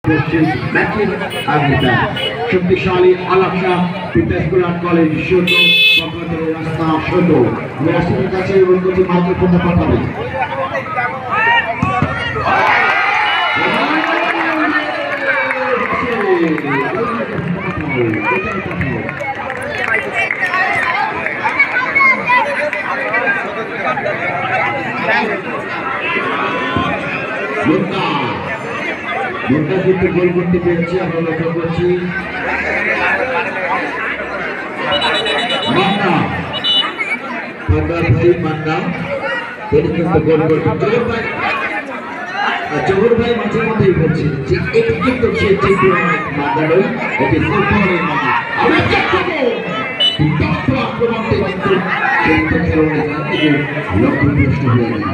পশ্চিম ম্যাচের আগে শক্তিশালী আলাক্সা পিতাস্কুলার কলেজ ছোট পক্ষের রাস্তা ছোট রাস্তার কাছে এবং কিছু মাইক্রোফোনটা পাঠাবেন মুন্না কিন্তু গোল করতে পেরেছি আমরা লক্ষ্য করছি মান্না তিনি কিন্তু গোল করতে জহুর ভাই মাঝে মধ্যেই বলছে যে এটি কিন্তু সে মান্না নয় এটি ফুটবলের মান্না আক্রমণটি কিন্তু খেলোয়াড়ের লক্ষ্যভ্রষ্ট হয়ে গেল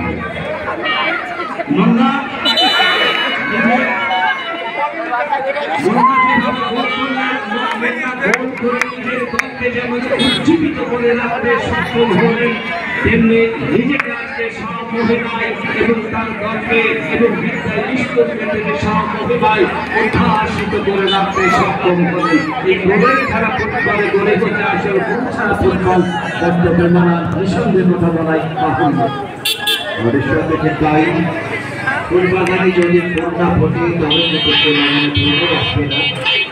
মান্না উজ্জীবিত করে রাখতে সক্ষম হলেন তেমনি নিজেকে আজকে সমমহিমায় এবং তার দলকে এবং বিদ্যালয় স্কুলের সমমহিমায় উদ্ভাসিত করে রাখতে সক্ষম হলেন এই গোলের খেলা ফুটবলে গড়ে যেতে আসলে ছাড়া ফুটবল বক্তব্যের মানা নিঃসন্দেহে কথা বলাই বাহুল্য আমাদের সঙ্গে তাই ফুটবলারই যদি গোলটা ফোটে তবে আসবে না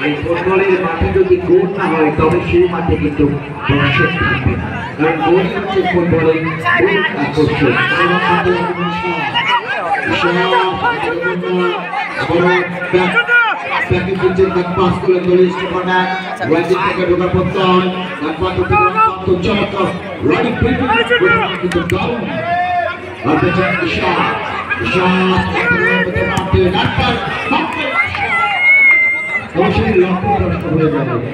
এই ফুটবলের মাঠে যদি গোল না হয় তবে সেই মাঠে কিন্তু দর্শক থাকবে না কারণ গোল হচ্ছে ফুটবলের মূল আকর্ষণ পাস করে চলে থেকে ঢোকার পত্তন চমৎকার কিন্তু দারুণ আর পেছনে অবশ্যই লক্ষ্য হয়ে যাবে।